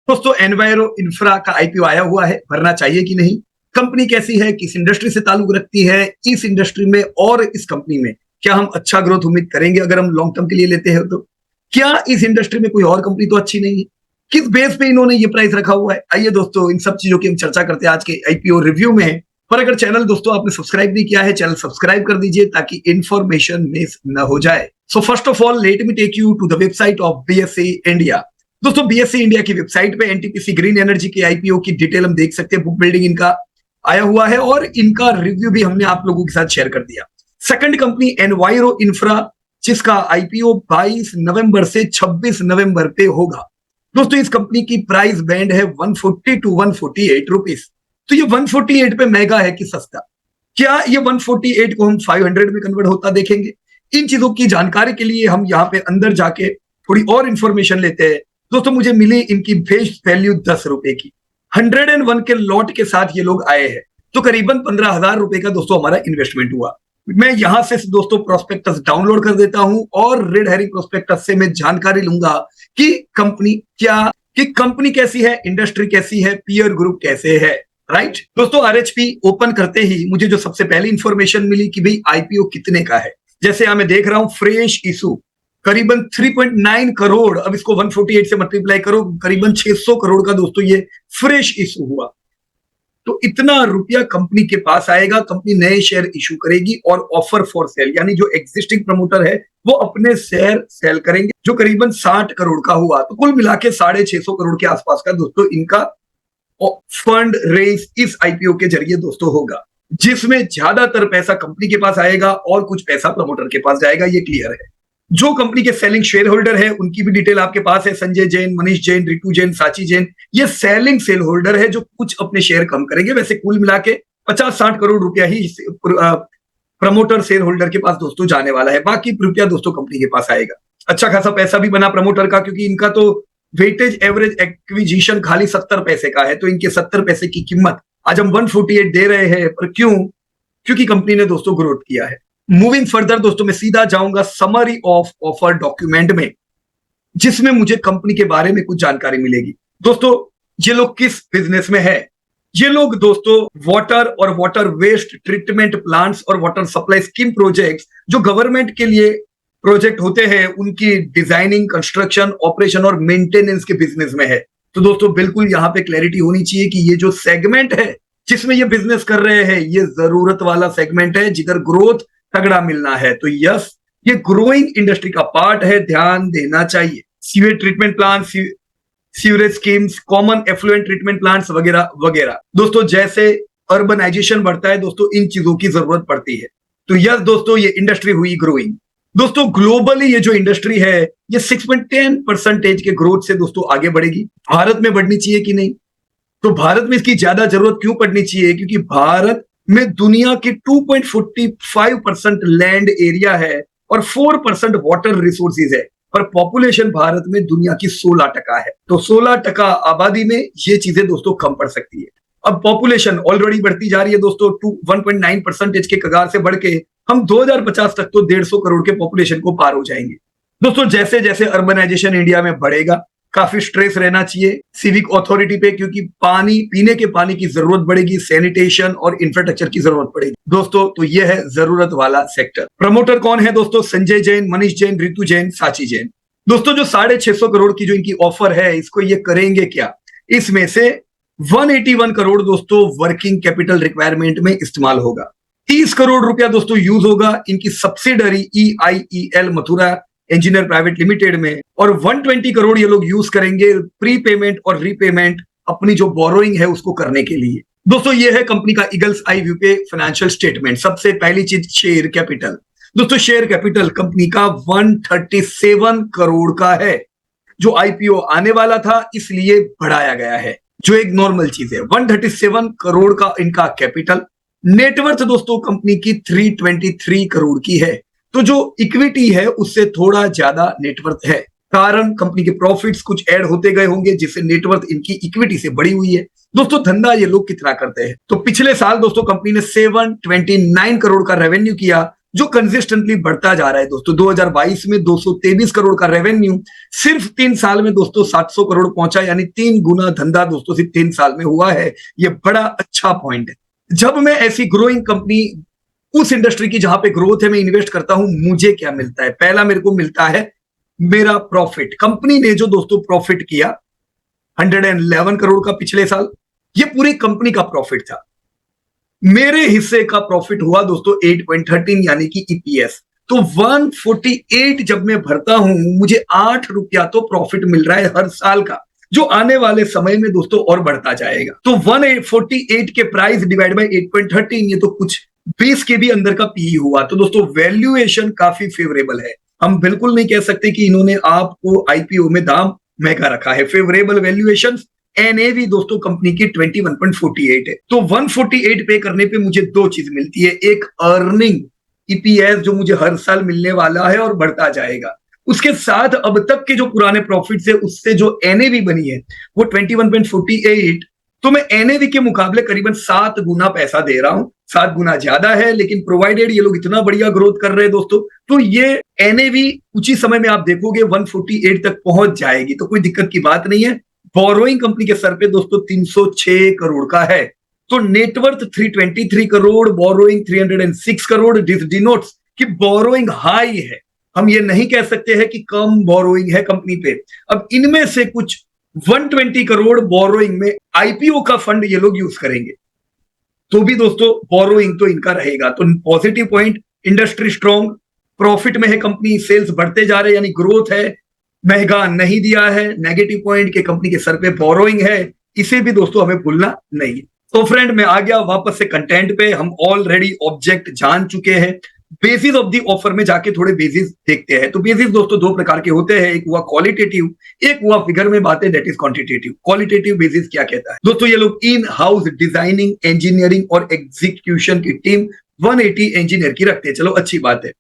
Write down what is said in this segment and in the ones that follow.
दोस्तों enviro infra का IPO आया हुआ है, भरना चाहिए कि नहीं? कंपनी कैसी है, किस इंडस्ट्री से ताल्लुक रखती है, इस इंडस्ट्री में और इस कंपनी में क्या हम अच्छा ग्रोथ उम्मीद करेंगे अगर हम लॉन्ग टर्म के लिए लेते हैं? तो क्या इस इंडस्ट्री में कोई और कंपनी तो अच्छी नहीं है? किस बेस पे इन्होंने ये प्राइस रखा हुआ है? आइए दोस्तों इन सब चीजों की हम चर्चा करते हैं आज के आईपीओ रिव्यू में। पर अगर चैनल दोस्तों आपने सब्सक्राइब नहीं किया है, चैनल सब्सक्राइब कर दीजिए ताकि इंफॉर्मेशन मिस न हो जाए। So first of all let me take you to the website of BSE India. दोस्तों बीएसई इंडिया की वेबसाइट पे एनटीपीसी ग्रीन एनर्जी के आईपीओ की डिटेल हम देख सकते हैं, बुक बिल्डिंग इनका आया हुआ है और इनका रिव्यू भी हमने आप लोगों के साथ शेयर कर दिया। सेकंड कंपनी एनवायरो इंफ्रा, जिसका आईपीओ 22 नवंबर से 26 नवंबर पे होगा। दोस्तों इस कंपनी की प्राइस बैंड है 140 टू 148 रुपीज। तो ये 148 पे महंगा है कि सस्ता? क्या ये 148 को हम 500 में कन्वर्ट होता देखेंगे? इन चीजों की जानकारी के लिए हम यहाँ पे अंदर जाके थोड़ी और इंफॉर्मेशन लेते हैं। दोस्तों मुझे मिली इनकी फेस वैल्यू 10 रुपए की, 101 के लॉट के साथ ये लोग आए हैं, तो करीबन 15,000 रुपए का दोस्तों हमारा इन्वेस्टमेंट हुआ। मैं यहां से दोस्तों प्रोस्पेक्टस डाउनलोड कर देता हूं और रेड हेरिंग प्रोस्पेक्टस से मैं जानकारी लूंगा कि कंपनी कैसी है, इंडस्ट्री कैसी है, पीयर ग्रुप कैसे है। राइट दोस्तों, आरएचपी ओपन करते ही मुझे जो सबसे पहली इंफॉर्मेशन मिली कि भाई आईपीओ कितने का है। जैसे यहां मैं देख रहा हूं फ्रेश इशू करीबन 3.9 करोड़, अब इसको 148 से मल्टीप्लाई करो, करीबन 600 करोड़ का दोस्तों ये फ्रेश इशू हुआ। तो इतना रुपया कंपनी के पास आएगा, कंपनी नए शेयर इशू करेगी और ऑफर फॉर सेल, यानी जो एग्जिस्टिंग प्रमोटर है वो अपने शेयर सेल करेंगे, जो करीबन 60 करोड़ का हुआ। तो कुल मिला के 650 करोड़ के आसपास का दोस्तों इनका फंड रेज इस आईपीओ के जरिए दोस्तों होगा, जिसमें ज्यादातर पैसा कंपनी के पास आएगा और कुछ पैसा प्रमोटर के पास जाएगा, ये क्लियर है। जो कंपनी के सेलिंग शेयर होल्डर है उनकी भी डिटेल आपके पास है, संजय जैन, मनीष जैन, रितु जैन, साची जैन, ये सेलिंग शेयर होल्डर है जो कुछ अपने शेयर कम करेंगे। वैसे कुल मिला के 50-60 करोड़ रुपया ही प्रमोटर शेयर होल्डर के पास दोस्तों जाने वाला है, बाकी रुपया दोस्तों कंपनी के पास आएगा। अच्छा खासा पैसा भी बना प्रमोटर का, क्योंकि इनका तो वेटेज एवरेज एक्विजिशन खाली 70 पैसे का है, तो इनके 70 पैसे की कीमत आज हम 148 दे रहे हैं। पर क्यों? क्योंकि कंपनी ने दोस्तों ग्रोथ किया है। मूविंग फर्दर दोस्तों मैं सीधा जाऊंगा समरी ऑफ ऑफर डॉक्यूमेंट में, जिसमें मुझे कंपनी के बारे में कुछ जानकारी मिलेगी। दोस्तों ये लोग किस बिजनेस में है? ये लोग दोस्तों वाटर और वाटर वेस्ट ट्रीटमेंट प्लांट्स और वाटर सप्लाई स्कीम प्रोजेक्ट्स, जो गवर्नमेंट के लिए प्रोजेक्ट होते हैं, उनकी डिजाइनिंग, कंस्ट्रक्शन, ऑपरेशन और मेंटेनेंस के बिजनेस में है। तो दोस्तों बिल्कुल यहां पे क्लैरिटी होनी चाहिए कि ये जो सेगमेंट है जिसमें ये बिजनेस कर रहे हैं, ये जरूरत वाला सेगमेंट है जिधर ग्रोथ तगड़ा मिलना है। तो यस, ये ग्रोइंग इंडस्ट्री का पार्ट है, ध्यान देना चाहिए। Sewage treatment plant, sewerage schemes, common effluent treatment plants वगैरह वगैरह। दोस्तों जैसे अर्बनाइजेशन बढ़ता है दोस्तों इन चीजों की जरूरत पड़ती है। तो यस दोस्तों, ये इंडस्ट्री हुई ग्रोइंग। दोस्तों ग्लोबली ये जो इंडस्ट्री है ये 6.10% के ग्रोथ से दोस्तों आगे बढ़ेगी। भारत में बढ़नी चाहिए कि नहीं? तो भारत में इसकी ज्यादा जरूरत क्यों पड़नी चाहिए? क्योंकि भारत में दुनिया की 2.45% लैंड एरिया है और 4% वाटर रिसोर्सेज है, पर पॉपुलेशन भारत में दुनिया की 16% है। तो 16% आबादी में ये चीजें दोस्तों कम पड़ सकती है। अब पॉपुलेशन ऑलरेडी बढ़ती जा रही है दोस्तों, 1.9% के कगार से बढ़ के हम 2050 तक तो 150 करोड़ के पॉपुलेशन को पार हो जाएंगे। दोस्तों जैसे जैसे अर्बनाइजेशन इंडिया में बढ़ेगा, काफी स्ट्रेस रहना चाहिए सिविक अथॉरिटी पे, क्योंकि पानी, पीने के पानी की जरूरत बढ़ेगी, सैनिटेशन और इंफ्रास्ट्रक्चर की जरूरत पड़ेगी दोस्तों। तो यह है जरूरत वाला सेक्टर। प्रमोटर कौन है दोस्तों? संजय जैन, मनीष जैन, रितु जैन, साची जैन। दोस्तों जो 650 करोड़ की जो इनकी ऑफर है, इसको ये करेंगे क्या? इसमें से 181 करोड़ दोस्तों वर्किंग कैपिटल रिक्वायरमेंट में इस्तेमाल होगा। 30 करोड़ रुपया दोस्तों यूज होगा इनकी subsidiary EIEL Mathura engineer private limited में, और 120 करोड़ ये लोग यूज करेंगे प्री पेमेंट और रीपेमेंट अपनी जो बोरोइंग है उसको करने के लिए। दोस्तों ये है कंपनी का ईगल्स आई व्यू पे फाइनेंशियल स्टेटमेंट। सबसे पहली चीज शेयर कैपिटल। दोस्तों शेयर कैपिटल कंपनी का 137 करोड़ का है, जो आईपीओ आने वाला था इसलिए बढ़ाया गया है, जो एक नॉर्मल चीज है। 137 करोड़ का इनका कैपिटल। नेटवर्थ दोस्तों कंपनी की 323 करोड़ की है, तो जो इक्विटी है उससे थोड़ा ज्यादा नेटवर्थ है, कारण कंपनी के प्रॉफिट्स कुछ ऐड होते गए होंगे जिससे नेटवर्थ इनकी इक्विटी से बढ़ी हुई है। दोस्तों धंधा ये लोग कितना करते हैं? तो पिछले साल दोस्तों कंपनी ने 729 करोड़ का रेवेन्यू किया, जो कंसिस्टेंटली बढ़ता जा रहा है दोस्तों। 2022 में 223 करोड़ का रेवेन्यू सिर्फ 3 साल में दोस्तों 700 करोड़ पहुंचा, यानी 3 गुना धंधा दोस्तों सिर्फ 3 साल में हुआ है। ये बड़ा अच्छा पॉइंट है। जब मैं ऐसी ग्रोइंग कंपनी, उस इंडस्ट्री की जहां पे ग्रोथ है, में इन्वेस्ट करता हूं, मुझे क्या मिलता है? पहला मेरे को मिलता है मेरा प्रॉफिट। कंपनी ने जो दोस्तों प्रॉफिट किया 111 करोड़ का पिछले साल, ये पूरी कंपनी का प्रॉफिट था। मेरे हिस्से का प्रॉफिट हुआ दोस्तों 8.13 यानी कि ईपीएस। तो 148 जब मैं भरता हूं, मुझे 8 रुपया तो प्रॉफिट मिल रहा है हर साल का, जो आने वाले समय में दोस्तों और बढ़ता जाएगा। तो 148 के प्राइस डिवाइड बाय 8.13, ये तो कुछ 20 के भी अंदर का पीई हुआ। तो दोस्तों वैल्यूएशन काफी फेवरेबल है। हम बिल्कुल नहीं कह सकते कि इन्होंने आपको आईपीओ में दाम महंगा रखा है। Favourable valuation. एनएवी दोस्तों कंपनी की 21.48 है। तो 148 पे करने पे मुझे दो चीज मिलती है, एक अर्निंग ईपीएस जो मुझे हर साल मिलने वाला है और बढ़ता जाएगा, उसके साथ अब तक के जो पुराने प्रॉफिट्स है उससे जो एनएवी बनी है वो 21.48। तो मैं एनएवी के मुकाबले करीबन 7 गुना पैसा दे रहा हूं। 7 गुना ज्यादा है, लेकिन प्रोवाइडेड ये लोग इतना बढ़िया ग्रोथ कर रहे हैं दोस्तों, तो ये एनएवी कुछ ही समय में आप देखोगे 148 तक पहुंच जाएगी। तो कोई दिक्कत की बात नहीं है। बोरोइंग कंपनी के सर पे दोस्तों 306 करोड़ का है। तो net worth 323 crore, borrowing 306 crore. This denotes कि बोरोइंग हाई है। हम ये नहीं कह सकते हैं कि कम बोरोइंग है कंपनी पे। अब इनमें से कुछ 120 करोड़ बोरोइंग में आईपीओ का फंड ये लोग यूज करेंगे, तो भी दोस्तों बोरोइंग तो इनका रहेगा। तो positive point, industry strong, profit में है कंपनी, सेल्स बढ़ते जा रहे हैं यानी ग्रोथ है, महंगा नहीं दिया है। नेगेटिव पॉइंट के कंपनी के सर पे बोरोइंग है, इसे भी दोस्तों हमें भूलना नहीं है। तो फ्रेंड मैं आ गया वापस से कंटेंट पे। हम ऑलरेडी ऑब्जेक्ट जान चुके हैं। बेसिस ऑफ दी ऑफर में जाके थोड़े बेसिस देखते हैं। तो बेसिस दोस्तों दो प्रकार के होते हैं, एक हुआ क्वालिटेटिव, एक हुआ फिगर में बातें, that is quantitative. Qualitative basis क्या कहता है दोस्तों? ये लोग इन हाउस डिजाइनिंग, इंजीनियरिंग और एग्जीक्यूशन की टीम 180 इंजीनियर की रखते हैं। चलो अच्छी बात है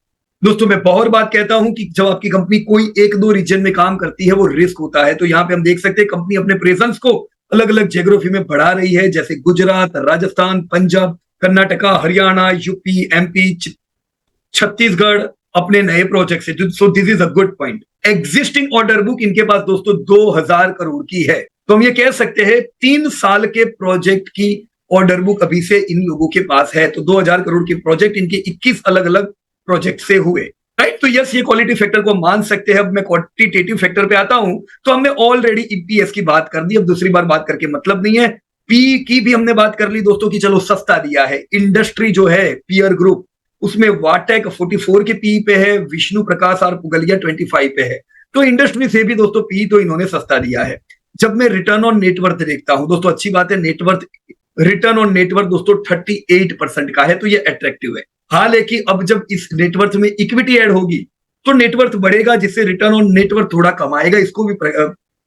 दोस्तों। मैं बहुत बात कहता हूं कि जब आपकी कंपनी कोई एक दो रीजन में काम करती है वो रिस्क होता है। तो यहाँ पे हम देख सकते हैं कंपनी अपने प्रेजेंस को अलग अलग ज्योग्राफी में बढ़ा रही है, जैसे गुजरात, राजस्थान, पंजाब, कर्नाटका, हरियाणा, यूपी, एमपी, छत्तीसगढ़ अपने नए प्रोजेक्ट से। So this is a good point. Existing order book इनके पास दोस्तों 2000 करोड़ की है। तो हम ये कह सकते हैं 3 साल के प्रोजेक्ट की ऑर्डर बुक अभी से इन लोगों के पास है। तो 2000 करोड़ के प्रोजेक्ट इनके 21 अलग अलग प्रोजेक्ट से हुए, राइट। तो यस, ये क्वालिटी फैक्टर को मान सकते हैं। अब मैं क्वांटिटेटिव फैक्टर पे आता हूं। तो हमने ऑलरेडी ईपीएस की बात कर दी, अब दूसरी बार बात करके मतलब नहीं है। पी की भी हमने बात कर ली दोस्तों कि चलो सस्ता दिया है। इंडस्ट्री जो है पीयर ग्रुप, उसमें वाटेक 44 के पी पे है, विष्णु प्रकाश और पुगलिया 25 पे है। तो इंडस्ट्री से भी दोस्तों पी तो इन्होंने सस्ता दिया है। जब मैं रिटर्न ऑन नेटवर्थ देखता हूं दोस्तों, अच्छी बात है, नेटवर्थ, रिटर्न ऑन नेटवर्थ दोस्तों 38% का है, तो ये अट्रैक्टिव है। हाल है कि अब जब इस नेटवर्थ में इक्विटी ऐड होगी तो नेटवर्थ बढ़ेगा, जिससे रिटर्न ऑन नेटवर्थ थोड़ा कम आएगा। इसको भी,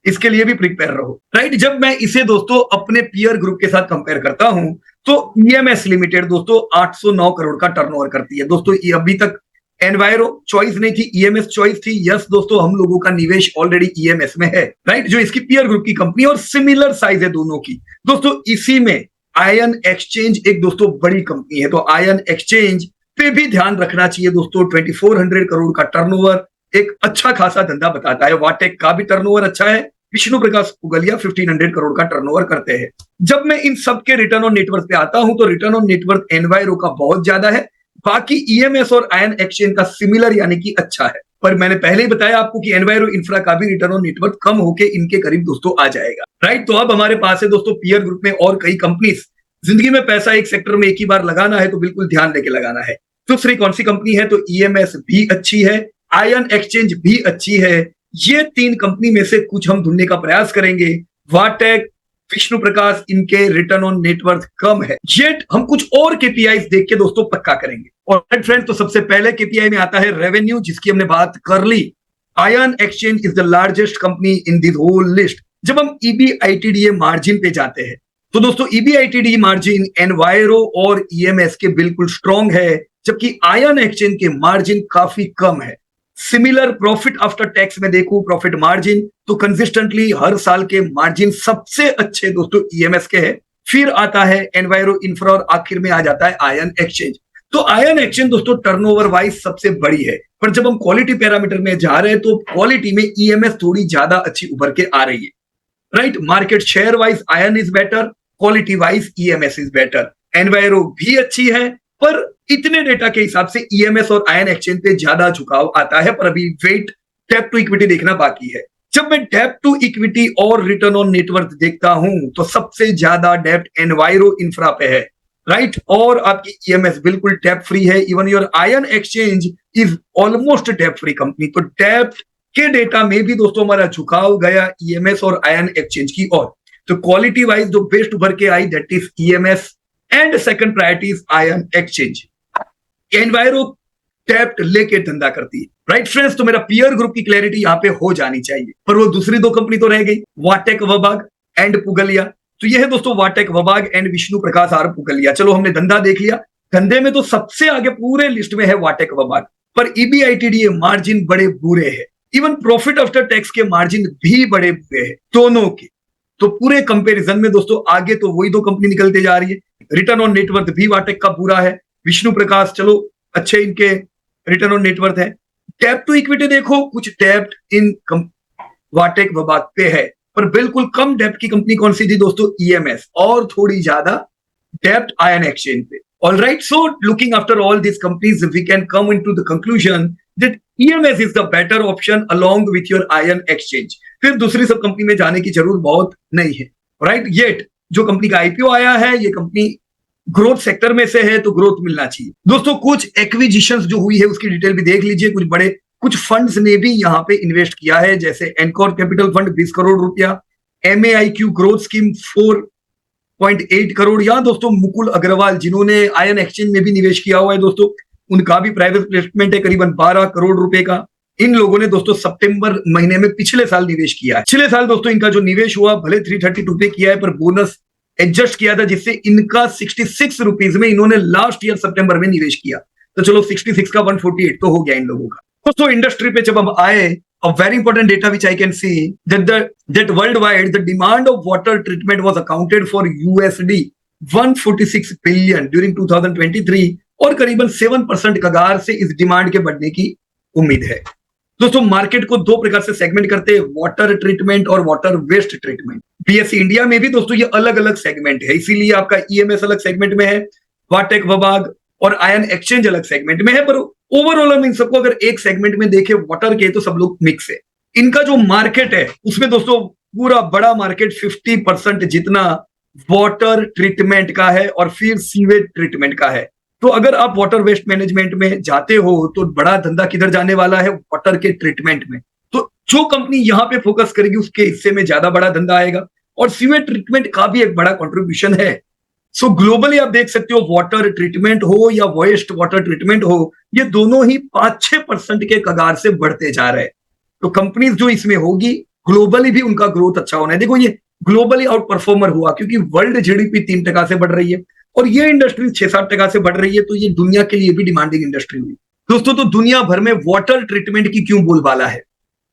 इसके लिए भी प्रिपेयर रहो, राइट। जब मैं इसे दोस्तों अपने पीयर ग्रुप के साथ कंपेयर करता हूं तो ईएमएस लिमिटेड दोस्तों 809 करोड़ का टर्नओवर करती है। दोस्तों ये अभी तक एनवायरो चॉइस नहीं थी, ईएमएस चॉइस थी। यस दोस्तों, हम लोगों का निवेश ऑलरेडी ईएमएस में है, राइट, जो इसकी पीयर ग्रुप की कंपनी और सिमिलर साइज है दोनों की। दोस्तों इसी में आयन एक्सचेंज एक दोस्तों बड़ी कंपनी है, तो आयन एक्सचेंज पे भी ध्यान रखना चाहिए दोस्तों। 2400 करोड़ का टर्नओवर एक अच्छा खासा धंधा बताता है। वाटेक का भी टर्नओवर अच्छा है, विष्णु प्रकाश पुगलिया 1500 करोड़ का टर्नओवर करते हैं। जब मैं इन सब के रिटर्न ऑन नेटवर्थ पे आता हूं तो रिटर्न ऑन नेटवर्थ एनवायरो का बहुत ज्यादा है, बाकी ईएमएस और आयन एक्सचेंज का सिमिलर यानी कि अच्छा है। पर मैंने पहले ही बताया आपको कि एनवायरो इंफ्रा का भी रिटर्न ऑन नेटवर्थ कम होके इनके करीब दोस्तों आ जाएगा, राइट। तो अब हमारे पास है दोस्तों पीयर ग्रुप में और कई कंपनीज। जिंदगी में पैसा एक सेक्टर में एक ही बार लगाना है तो बिल्कुल ध्यान लेके लगाना है। दूसरी कौन सी कंपनी है? तो ईएमएस भी अच्छी है, आयन एक्सचेंज भी अच्छी है। ये 3 कंपनी में से कुछ हम ढूंढने का प्रयास करेंगे। वाटेक, विष्णु प्रकाश, इनके रिटर्न ऑन नेटवर्थ कम है, येट हम कुछ और केपीआईज देख के दोस्तों पक्का करेंगे। और फ्रेंड, तो सबसे पहले केपीआई में आता है रेवेन्यू, जिसकी हमने बात कर ली। Ion exchange is the largest company in this whole list. जब हम ईबीआईटीडीए मार्जिन पे जाते हैं तो दोस्तों ईबीआईटीडी मार्जिन एनवायरो और ईएमएस के बिल्कुल स्ट्रॉन्ग है, जबकि आयन एक्सचेंज के मार्जिन काफी कम है। सिमिलर प्रॉफिट आफ्टर टैक्स में देखूं, प्रॉफिट मार्जिन, तो कंसिस्टेंटली हर साल के मार्जिन सबसे अच्छे दोस्तों ईएमएस के हैं, फिर आता है एनवायरो इंफ्रा और आखिर में आ जाता है आयन एक्सचेंज। तो आयन एक्सचेंज दोस्तों टर्नओवर वाइज सबसे बड़ी है, पर जब हम क्वालिटी पैरामीटर में जा रहे हैं तो क्वालिटी में ईएमएस थोड़ी ज्यादा अच्छी उभर के आ रही है, right. Market share wise ion is better, quality wise EMS is better. Enviro भी अच्छी है, पर इतने डेटा के हिसाब से ईएमएस और आयन एक्सचेंज पे ज्यादा झुकाव आता है, पर अभी वेट डेब्ट टू इक्विटी देखना बाकी है। जब मैं डेब्ट टू इक्विटी और रिटर्न ऑन नेटवर्थ देखता हूं तो सबसे ज्यादा डेब्ट एनवायरो इंफ्रा पे है, राइट। और आपकी ईएमएस बिल्कुल डेब्ट फ्री है, even your ion exchange is almost डेब्ट फ्री कंपनी। तो डेब्ट के डेटा में भी दोस्तों हमारा झुकाव गया ईएमएस और आयन एक्सचेंज की ओर। तो क्वालिटी वाइज जो बेस्ट उभर के आई that is EMS and second priority is ion exchange. Enviro डेब्ट लेके धंधा करती है, राइट फ्रेंड्स। तो मेरा पीयर ग्रुप की क्लैरिटी यहाँ पे हो जानी चाहिए, पर वो दूसरी दो कंपनी तो रह गई, वाटेक वबाग एंड पुगलिया। तो ये है दोस्तों VA Tech Wabag and Vishnu Prakash R Pugalia. चलो हमने धंधा देख लिया, धंधे में तो सबसे आगे पूरे लिस्ट में है वाटेक वबाग, पर ईबीआईटीडीए मार्जिन बड़े बुरे हैं, इवन प्रॉफिट आफ्टर टैक्स के मार्जिन भी बड़े बुरे हैं दोनों के। तो पूरे कंपैरिजन में दोस्तों आगे तो वही दो कंपनी निकलते जा रही है। रिटर्न ऑन नेटवर्थ भी वाटेक का बुरा है, विष्णु प्रकाश चलो अच्छे इनके रिटर्न ऑन नेटवर्थ है। डेब्ट टू इक्विटी देखो, कुछ डेब्ट इन वाटेक वबाग पे है, पर बिल्कुल कम डेब्ट की कंपनी कौन सी थी दोस्तों, ईएमएस, और थोड़ी ज्यादा डेब्ट आयन एक्सचेंज पे। Alright, so looking after all this companies we can come into the conclusion that EMS is the better option along with your ion exchange. फिर दूसरी सब कंपनी में जाने की जरूरत बहुत नहीं है, राइट। येट जो कंपनी का आईपीओ आया है, ये कंपनी ग्रोथ सेक्टर में से है, तो ग्रोथ मिलना चाहिए दोस्तों। कुछ एक्विजिशंस जो हुई है उसकी डिटेल भी देख लीजिए। कुछ फंड्स ने भी यहाँ पे इन्वेस्ट किया है, जैसे एनकॉर कैपिटल फंड 20 करोड़ रुपया, एमएआईक्यू ग्रोथ स्कीम 4.8 करोड़। यहाँ दोस्तों मुकुल अग्रवाल जिन्होंने आयन एक्सचेंज में भी निवेश किया हुआ है दोस्तों, उनका भी प्राइवेट प्लेसमेंट है करीबन 12 करोड़ रुपए का। इन लोगों ने दोस्तों सितंबर महीने में पिछले साल निवेश किया है। पिछले साल दोस्तों इनका जो निवेश हुआ भले 332 पे किया है, पर बोनस एडजस्ट किया था, जिससे इनका 66 रुपीज में इन्होंने लास्ट ईयर सितंबर में निवेश किया। तो चलो 66 का 148 तो हो गया इन लोगों का। दोस्तों इंडस्ट्री पे जब हम आए, a very important data which I can see that worldwide the demand of water treatment was accounted for USD 146 billion during 2023 और करीबन 7% कगार से इस डिमांड के बढ़ने की उम्मीद है। दोस्तों मार्केट को दो प्रकार से सेगमेंट करते हैं, वाटर ट्रीटमेंट और water waste treatment. BSE India में भी दोस्तों ये अलग अलग सेगमेंट है, इसीलिए आपका ईएमएस अलग सेगमेंट में है, वाटेक वबाग और आयन एक्सचेंज अलग सेगमेंट में है, पर ओवरऑल हम इन सबको अगर एक सेगमेंट में देखें वाटर के, तो सब लोग मिक्स है। इनका जो मार्केट है उसमें दोस्तों पूरा बड़ा मार्केट 50% जितना वाटर ट्रीटमेंट का है और फिर सीवेज ट्रीटमेंट का है। तो अगर आप वाटर वेस्ट मैनेजमेंट में जाते हो तो बड़ा धंधा किधर जाने वाला है, वाटर के ट्रीटमेंट में। तो जो कंपनी यहाँ पे फोकस करेगी उसके हिस्से में ज्यादा बड़ा धंधा आएगा, और सीवेज ट्रीटमेंट का भी एक बड़ा कंट्रीब्यूशन है। सो ग्लोबली आप देख सकते हो वाटर ट्रीटमेंट हो या वेस्ट वाटर ट्रीटमेंट हो, ये दोनों ही 5-6% के कगार से बढ़ते जा रहे हैं। तो कंपनीज जो इसमें होगी ग्लोबली भी उनका ग्रोथ अच्छा होना है। देखो ये ग्लोबली आउट परफॉर्मर हुआ क्योंकि वर्ल्ड जीडीपी 3% से बढ़ रही है और ये इंडस्ट्री 6-7% से बढ़ रही है, तो ये दुनिया के लिए भी डिमांडिंग इंडस्ट्री हुई दोस्तों। तो दुनिया भर में वाटर ट्रीटमेंट की क्यों बोलबाला है?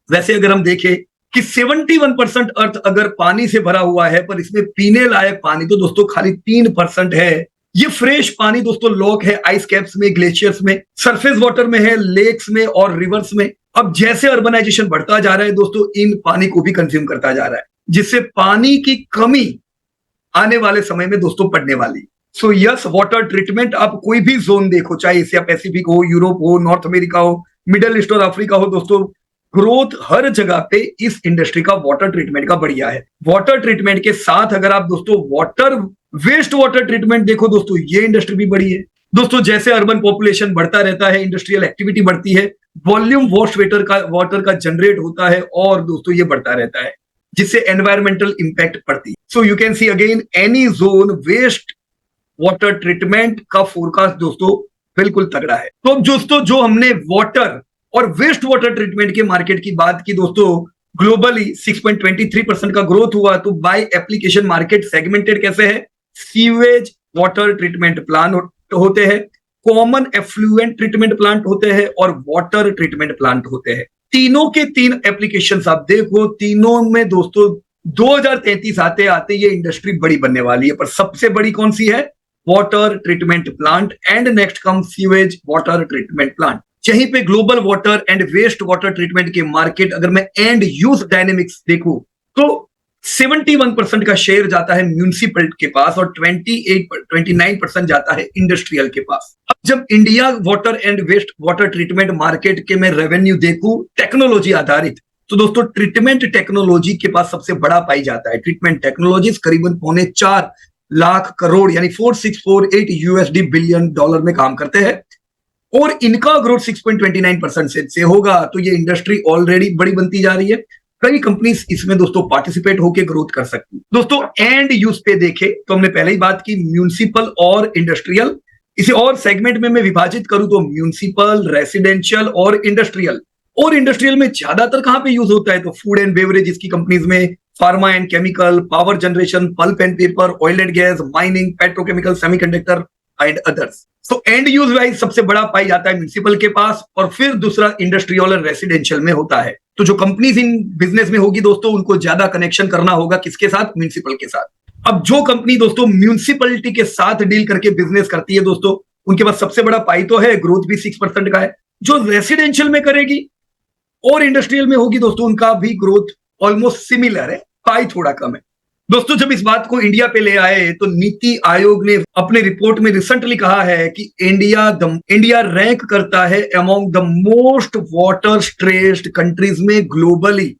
वैसे अगर हम देखें कि 71% अर्थ अगर पानी से भरा हुआ है, पर इसमें पीने लायक पानी तो दोस्तों खाली 3% है। ये फ्रेश पानी दोस्तों लॉक है आइस कैप्स में, ग्लेशियर्स में, सरफेस वाटर में है, लेक्स में और रिवर्स में। अब जैसे अर्बनाइजेशन बढ़ता जा रहा है दोस्तों, इन पानी को भी कंज्यूम करता जा रहा है, जिससे पानी की कमी आने वाले समय में दोस्तों पड़ने वाली। सो यस, वाटर ट्रीटमेंट आप कोई भी जोन देखो, चाहे एशिया पैसिफिक हो, यूरोप हो, नॉर्थ अमेरिका हो, मिडल ईस्ट और अफ्रीका हो दोस्तों, ग्रोथ हर जगह पे इस इंडस्ट्री का वाटर ट्रीटमेंट का बढ़िया है। वाटर ट्रीटमेंट के साथ अगर आप दोस्तों वाटर वेस्ट वाटर ट्रीटमेंट देखो दोस्तों, ये इंडस्ट्री भी बड़ी है दोस्तों। जैसे अर्बन पॉपुलेशन बढ़ता रहता है, इंडस्ट्रियल एक्टिविटी बढ़ती है, वॉल्यूम वाटर का जनरेट होता है और दोस्तों ये बढ़ता रहता है, जिससे एनवायरमेंटल इंपैक्ट पड़ती है। So you can see again any zone waste water treatment का फोरकास्ट दोस्तों बिल्कुल तगड़ा है। तो दोस्तों जो हमने वाटर और वेस्ट वाटर ट्रीटमेंट के मार्केट की बात की दोस्तों, ग्लोबली 6.23% का ग्रोथ हुआ। तो बाय एप्लीकेशन मार्केट सेगमेंटेड कैसे है? सीवेज वाटर ट्रीटमेंट प्लांट होते हैं, कॉमन एफ्लुएंट ट्रीटमेंट प्लांट होते हैं और वाटर ट्रीटमेंट प्लांट होते हैं। तीनों के तीन एप्लीकेशंस आप देखो, तीनों में दोस्तों 2033 आते आते ये इंडस्ट्री बड़ी बनने वाली है। पर सबसे बड़ी कौन सी है? Water treatment plant and next come sewage water treatment plant. यहीं पे global water and waste water treatment के मार्केट अगर मैं एंड यूज डायनेमिक्स देखूं तो 71% का शेयर जाता है म्यूनिसिपल के पास और 29% जाता है इंडस्ट्रियल के पास। अब जब India water and waste water treatment market के मैं रेवेन्यू देखूं टेक्नोलॉजी आधारित, तो दोस्तों ट्रीटमेंट टेक्नोलॉजी के पास सबसे बड़ा पाई जाता है। ट्रीटमेंट टेक्नोलॉजीज करीबन 4.25 लाख करोड़ यानी 4648 यूएसडी बिलियन डॉलर में काम करते हैं और इनका ग्रोथ 6.29% से होगा। तो ये इंडस्ट्री ऑलरेडी बड़ी बनती जा रही है। कई कंपनीज इसमें दोस्तों पार्टिसिपेट होकर ग्रोथ कर सकती है। दोस्तों एंड यूज पे देखे तो हमने पहले ही बात की म्यूनिसिपल और इंडस्ट्रियल। इसे और सेगमेंट में मैं विभाजित करूं तो म्यूनिसिपल, रेसिडेंशियल और इंडस्ट्रियल। और इंडस्ट्रियल में ज्यादातर कहां पे यूज होता है तो फूड एंड बेवरेजेस की कंपनीज में, pharma and chemical, power generation, pulp and paper, oil and gas, mining, petrochemical, semiconductor and others. तो एंड यूज वाइज सबसे बड़ा पाई जाता है म्यूनिसिपल के पास और फिर दूसरा इंडस्ट्रियल और रेसिडेंशियल में होता है। तो जो कंपनीज इन बिजनेस में होगी दोस्तों उनको ज्यादा कनेक्शन करना होगा किसके साथ, म्यूनिसिपल के साथ। अब जो कंपनी दोस्तों म्यूनिसिपलिटी के साथ डील करके बिजनेस करती है दोस्तों उनके पास सबसे बड़ा पाई तो है, ग्रोथ भी 6% का है। जो रेसिडेंशियल में करेगी और इंडस्ट्रियल में होगी दोस्तों उनका भी ग्रोथ ऑलमोस्ट सिमिलर है, पाई थोड़ा कम है। दोस्तों जब इस बात को इंडिया पे ले आए तो नीति आयोग ने अपने रिपोर्ट में रिसेंटली कहा है कि इंडिया रैंक करता है among the most water stressed countries में ग्लोबली,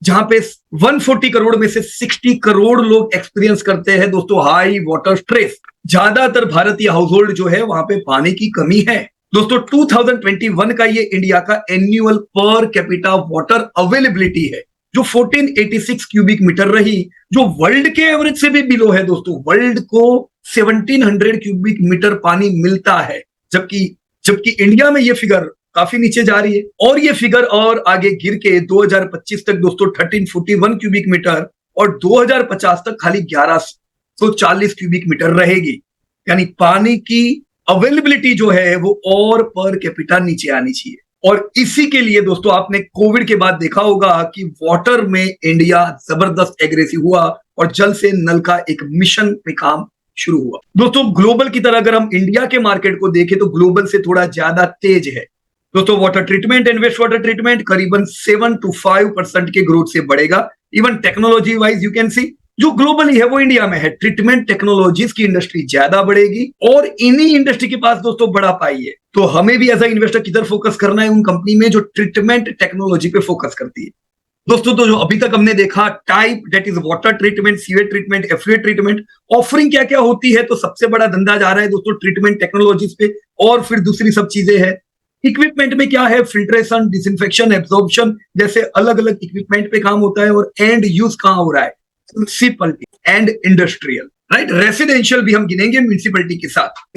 जहां पे 140 करोड़ में से 60 करोड़ लोग एक्सपीरियंस करते हैं दोस्तों हाई वाटर स्ट्रेस। ज्यादातर भारतीय हाउस होल्ड जो है वहां पे पानी की कमी है। दोस्तों 2021 का ये इंडिया का annual per capita water availability है जो 1486 क्यूबिक मीटर रही, जो वर्ल्ड के एवरेज से भी बिलो है दोस्तों। वर्ल्ड को 1700 क्यूबिक मीटर पानी मिलता है, जबकि इंडिया में ये फिगर काफी नीचे जा रही है और ये फिगर और आगे गिर के 2025 तक दोस्तों 1341 क्यूबिक मीटर और 2050 तक खाली 1140 क्यूबिक मीटर रहेगी। यानी पानी की अवेलेबिलिटी जो है वो और पर कैपिटा नीचे आनी चाहिए। और इसी के लिए दोस्तों आपने कोविड के बाद देखा होगा कि वाटर में इंडिया जबरदस्त एग्रेसिव हुआ और जल से नल का एक मिशन पे काम शुरू हुआ। दोस्तों ग्लोबल की तरह अगर हम इंडिया के मार्केट को देखें तो ग्लोबल से थोड़ा ज्यादा तेज है दोस्तों। Water treatment and waste water treatment करीबन 7 to 5% के ग्रोथ से बढ़ेगा। Even technology wise you can see जो ग्लोबली है वो इंडिया में है। ट्रीटमेंट टेक्नोलॉजीज की इंडस्ट्री ज्यादा बढ़ेगी और इन्हीं इंडस्ट्री के पास दोस्तों बड़ा पाई है। तो हमें भी एज ए इन्वेस्टर किधर फोकस करना है, उन कंपनी में जो ट्रीटमेंट टेक्नोलॉजी पे फोकस करती है दोस्तों। तो जो अभी तक हमने देखा type that is water treatment, sewage treatment, effluent treatment, offering क्या क्या होती है, तो सबसे बड़ा धंधा जा रहा है दोस्तों ट्रीटमेंट टेक्नोलॉजीज पे और फिर दूसरी सब चीजें हैं। इक्विपमेंट में क्या है, फिल्ट्रेशन, डिसइंफेक्शन, एब्जॉर्प्शन जैसे अलग अलग इक्विपमेंट पे काम होता है। और एंड यूज कहां हो रहा है, municipality and industrial, right. Residential भी हम गिनेंगे म्युनिसिपलिटी के साथ।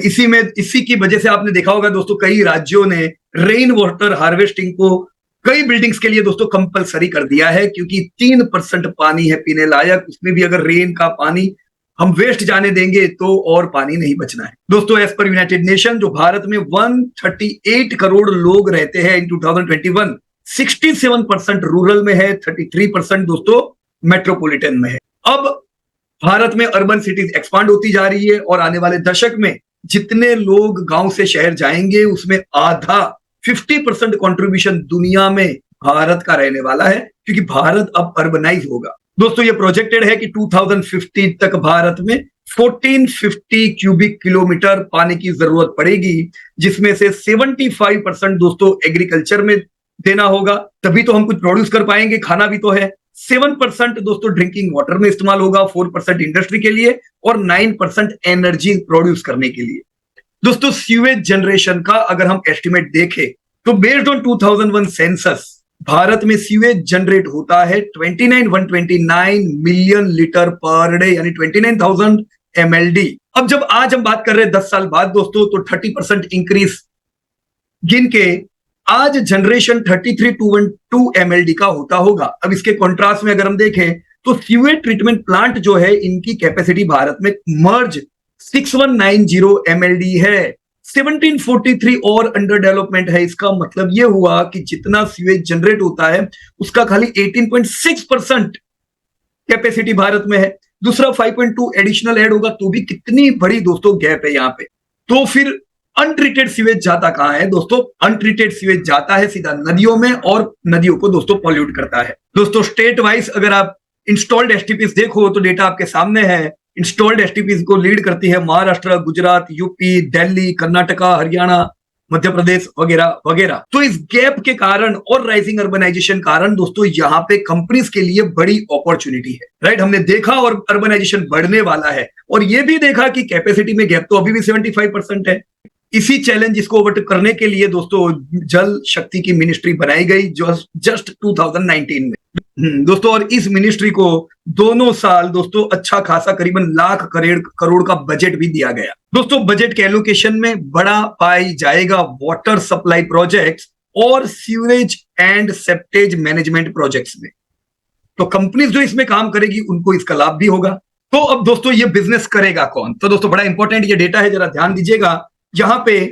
इसी की वजह से आपने देखा होगा दोस्तों कई राज्यों ने रेन वाटर हार्वेस्टिंग को कई बिल्डिंग्स के लिए दोस्तों कंपलसरी कर दिया है, क्योंकि 3% पानी है पीने लायक, उसमें भी अगर रेन का पानी हम वेस्ट जाने देंगे तो और पानी नहीं बचना है दोस्तों। एज पर यूनाइटेड नेशन जो भारत में 138 करोड़ लोग रहते हैं इन 2021, 67% रूरल में है, 33% दोस्तों मेट्रोपॉलिटन में है। अब भारत में अर्बन सिटीज एक्सपांड होती जा रही है और आने वाले दशक में जितने लोग गांव से शहर जाएंगे उसमें आधा 50% कंट्रीब्यूशन दुनिया में भारत का रहने वाला है, क्योंकि भारत अब अर्बनाइज होगा दोस्तों। ये प्रोजेक्टेड है कि 2050 तक भारत में 1450 क्यूबिक किलोमीटर पानी की जरूरत पड़ेगी, जिसमें से 75% दोस्तों एग्रीकल्चर में देना होगा, तभी तो हम कुछ प्रोड्यूस कर पाएंगे, खाना भी तो है। 7% दोस्तों ड्रिंकिंग वाटर में इस्तेमाल होगा, 4% इंडस्ट्री के लिए और 9% एनर्जी प्रोड्यूस करने के लिए। दोस्तों सीवेज जनरेशन का अगर हम एस्टिमेट देखें तो बेस्ड ऑन 2001 सेंसस भारत में सीवेज जनरेट होता है 129 मिलियन लीटर पर डे, यानी 29,000 MLD। अब जब आज हम बात कर रहे हैं 10 साल बाद दोस्तों, तो 30% इंक्रीज गिन के आज जनरेशन 33.2 MLD का होता होगा। अब इसके कॉन्ट्रास्ट में अगर हम देखें तो सीवेज ट्रीटमेंट प्लांट जो है इनकी कैपेसिटी भारत में मर्ज 6190 MLD है, 1743 और अंडर डेवलपमेंट है। इसका मतलब यह हुआ कि जितना सीवेज जनरेट होता है उसका खाली 18.6% कैपेसिटी भारत में है। दूसरा 5.2 एडिशनल ऐड होगा तो भी कितनी बड़ी दोस्तों गैप है यहाँ पे। तो फिर अनट्रीटेड सीवेज जाता कहाँ है दोस्तों? अनट्रीटेड सीवेज जाता है सीधा नदियों में और नदियों को दोस्तों पॉल्यूट करता है। दोस्तों स्टेट वाइज अगर आप इंस्टॉल्ड एसटीपीज देखो तो डेटा आपके सामने है। इंस्टॉल्ड एसटीपीज को लीड करती है महाराष्ट्र, गुजरात, यूपी, दिल्ली, कर्नाटका, हरियाणा, मध्य प्रदेश वगैरह वगैरह। तो इस गैप के कारण और राइजिंग अर्बनाइजेशन कारण दोस्तों यहाँ पे कंपनीज के लिए बड़ी अपॉर्चुनिटी है, राइट। हमने देखा और अर्बनाइजेशन बढ़ने वाला है और ये भी देखा कि कैपेसिटी में गैप तो अभी भी 75% है। इसी चैलेंज को ओवरटेक करने के लिए दोस्तों जल शक्ति की मिनिस्ट्री बनाई गई जो जस्ट 2019 में दोस्तों, और इस मिनिस्ट्री को दोनों साल दोस्तों अच्छा खासा करीबन लाख करोड़ का बजट भी दिया गया। दोस्तों बजट के एलोकेशन में बड़ा पाई जाएगा वाटर सप्लाई प्रोजेक्ट्स और sewerage and septage management projects में। तो कंपनीज जो इसमें काम करेगी उनको इसका लाभ भी होगा। तो अब दोस्तों ये बिजनेस करेगा कौन? तो दोस्तों बड़ा इंपॉर्टेंट ये डेटा है, जरा ध्यान दीजिएगा। यहां पे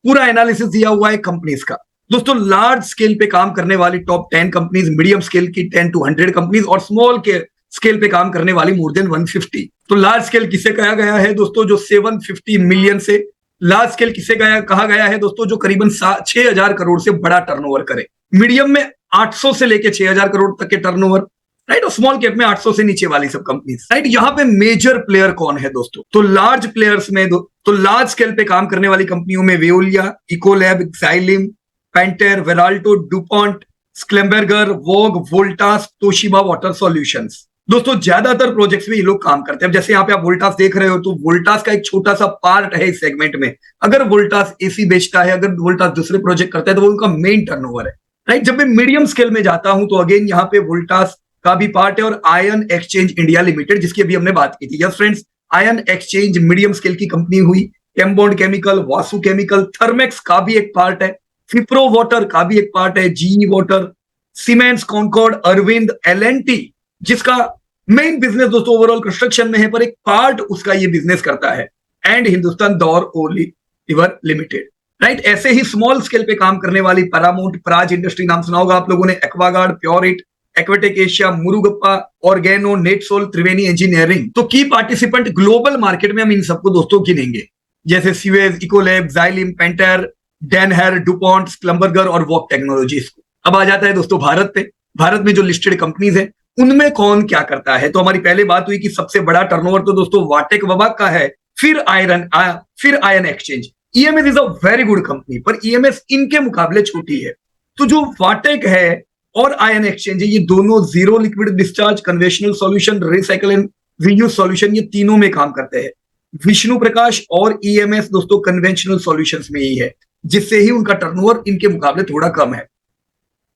पूरा एनालिसिस दिया हुआ है कंपनीज का। दोस्तों लार्ज स्केल पे काम करने वाली टॉप 10 कंपनीज, मीडियम स्केल की 10 to 100 कंपनीज और स्मॉल के स्केल पे काम करने वाली मोर देन 150। तो लार्ज स्केल किसे कहा गया है दोस्तों? जो 750 मिलियन से लार्ज स्केल किसे कहा गया है दोस्तों? जो करीबन 6000 करोड़ से बड़ा टर्नओवर करे। मीडियम में 800 से लेके 6000 करोड़ तक के टर्नओवर, राइट। और स्मॉल कैप में 800 से नीचे वाली सब कंपनीज, राइट। यहाँ पे मेजर प्लेयर कौन है दोस्तों? तो लार्ज प्लेयर्स में तो लार्ज स्केल पे काम करने वाली कंपनियों में वेओलिया, इकोलैब, एक्साइलिम, पेंटर, वेराल्टो, डुपॉन्ट, स्क्लेम्बर्गर, वोग, वोल्टास, तोशिबा वाटर सॉल्यूशंस। दोस्तों ज्यादातर प्रोजेक्ट्स में ये लोग काम करते हैं। अब जैसे यहाँ पे आप वोल्टास देख रहे हो तो वोल्टास का एक छोटा सा पार्ट है इस सेगमेंट में। अगर वोल्टास एसी बेचता है, अगर वोल्टास दूसरे प्रोजेक्ट करता है तो वो उनका मेन टर्नओवर है, राइट। जब मैं मीडियम स्केल में जाता हूं तो अगेन यहाँ पे वोल्टास का भी पार्ट है और आयन एक्सचेंज इंडिया लिमिटेड जिसकी अभी हमने बात की थी। Yes friends, ion exchange medium scale की कंपनी हुई। एम्बॉन्ड केमिकल, वासु केमिकल, थर्मेक्स का भी एक पार्ट है, फिप्रो वाटर का भी एक पार्ट है, GE water, Siemens, Concord, Arvind, LNT जिसका मेन बिजनेस दोस्तों ओवरऑल कंस्ट्रक्शन में है पर एक पार्ट उसका ये बिजनेस करता है, एंड हिंदुस्तान दौर ओली रिवर लिमिटेड, राइट। ऐसे ही स्मॉल स्केल पे काम करने वाली पैरामाउंट, प्राज इंडस्ट्री नाम सुना होगा आप लोगों ने, Aquaguard, Pureit, Aquatech Asia, Murugappa, Organo, Netsol, Triveni engineering. तो की पार्टिसिपेंट ग्लोबल मार्केट में हम इन सबको दोस्तों गिनेंगे, जैसे सीवेज, इकोलैब, जाइलिम, पेंटर, डेनहर, डुपॉन्ट, स्क्लम्बर्गर और वॉक टेक्नोलॉजीज को। अब आ जाता है दोस्तों भारत पे। भारत में जो लिस्टेड कंपनीज है उनमें कौन क्या करता है? तो हमारी पहले बात हुई कि सबसे बड़ा टर्नओवर तो दोस्तों वाटेक वबाक का है, फिर ion exchange. EMS is a very good company पर ईएमएस इनके मुकाबले छोटी है। तो जो वाटेक है और आयन एक्सचेंज है ये दोनों zero liquid discharge, conventional solution, recycle and reuse solution, ये तीनों में काम करते हैं। विष्णु प्रकाश और ईएमएस दोस्तों कन्वेंशनल सॉल्यूशंस में ही है, जिससे ही उनका टर्नओवर इनके मुकाबले थोड़ा कम है।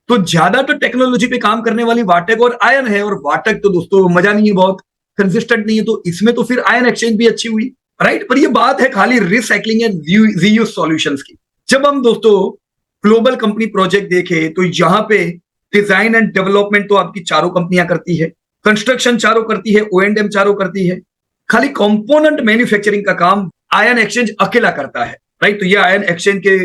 तो ज्यादा तो टेक्नोलॉजी पे काम करने वाली वाटेक और आयन है, और वाटेक तो दोस्तों मजा नहीं है, बहुत कंसिस्टेंट नहीं है, तो इसमें तो फिर आयन एक्सचेंज भी अच्छी हुई, राइट। पर ये बात है खाली रिसाइकलिंग एंड रीयूज सॉल्यूशंस की। जब हम दोस्तों ग्लोबल कंपनी प्रोजेक्ट देखे तो यहाँ पे डिजाइन एंड डेवलपमेंट तो आपकी चारों कंपनियां करती है, कंस्ट्रक्शन चारों करती है, O&M चारों करती है, खाली कंपोनेंट मैन्युफैक्चरिंग का काम आयन एक्सचेंज अकेला करता है, राइट। तो ये आयन एक्सचेंज के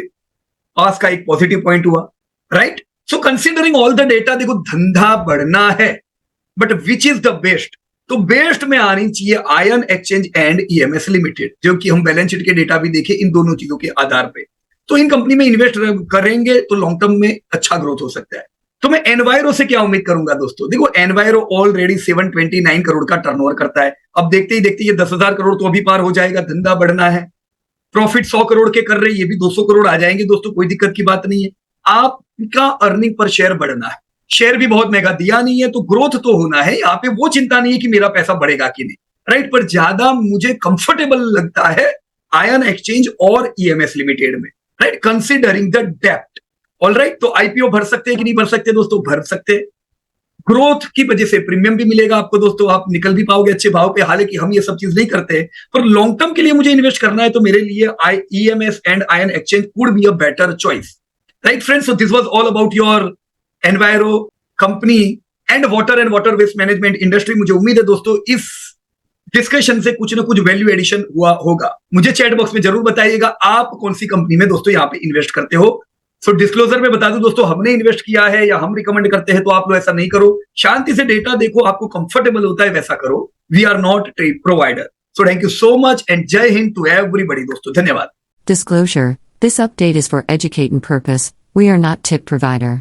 पास का एक पॉजिटिव पॉइंट हुआ, right. So considering all the data, देखो धंधा बढ़ना है but which is the best? तो बेस्ट में आनी चाहिए ion exchange and EMS limited, जो कि हम बैलेंस शीट के डेटा भी देखे इन दोनों चीजों के आधार पे। तो इन कंपनी में इन्वेस्ट करेंगे तो लॉन्ग टर्म में अच्छा ग्रोथ हो सकता है। तो मैं एनवायरो से क्या उम्मीद करूंगा दोस्तों? देखो एनवायरो ऑलरेडी 729 करोड़ का टर्नओवर करता है। अब देखते ही देखते ये 10,000 करोड़ तो अभी पार हो जाएगा, धंधा बढ़ना है। प्रॉफिट 100 करोड़ के कर रहे हैं, ये भी 200 करोड़ आ जाएंगे दोस्तों, कोई दिक्कत की बात नहीं है। आपका अर्निंग पर शेयर बढ़ना है, शेयर भी बहुत महंगा दिया नहीं है, तो ग्रोथ तो होना है। यहाँ पे वो चिंता नहीं है कि मेरा पैसा बढ़ेगा कि नहीं, राइट। पर ज्यादा मुझे कंफर्टेबल लगता है आयन एक्सचेंज और ईएमएस लिमिटेड में, right, considering the depth. Alright, तो आईपीओ भर सकते हैं कि नहीं भर सकते दोस्तों? भर सकते। ग्रोथ की वजह से प्रीमियम भी मिलेगा आपको दोस्तों, आप निकल भी पाओगे अच्छे भाव पे। हालांकि हम ये सब चीज नहीं करते, पर लॉन्ग टर्म के लिए मुझे इन्वेस्ट करना है तो मेरे लिए EMS and ion exchange would be a better choice, right friends. So this was all about your enviro company and water waste management industry. मुझे उम्मीद है दोस्तों इस डिस्कशन से कुछ ना कुछ वैल्यू एडिशन हुआ होगा। मुझे चैट बॉक्स में जरूर बताइएगा आप कौन सी कंपनी में दोस्तों यहाँ पे इन्वेस्ट करते हो। सो डिस्क्लोजर में बता दूं दोस्तों, हमने इन्वेस्ट किया है या हम रिकमेंड करते हैं तो आप लोग ऐसा नहीं करो। शांति से डेटा देखो, आपको कंफर्टेबल होता है वैसा करो। We are not trade provider. So thank you so much and जय हिंद टू एवरीबॉडी दोस्तों, धन्यवाद। Disclosure: This update is for educating purpose. We are not tip provider.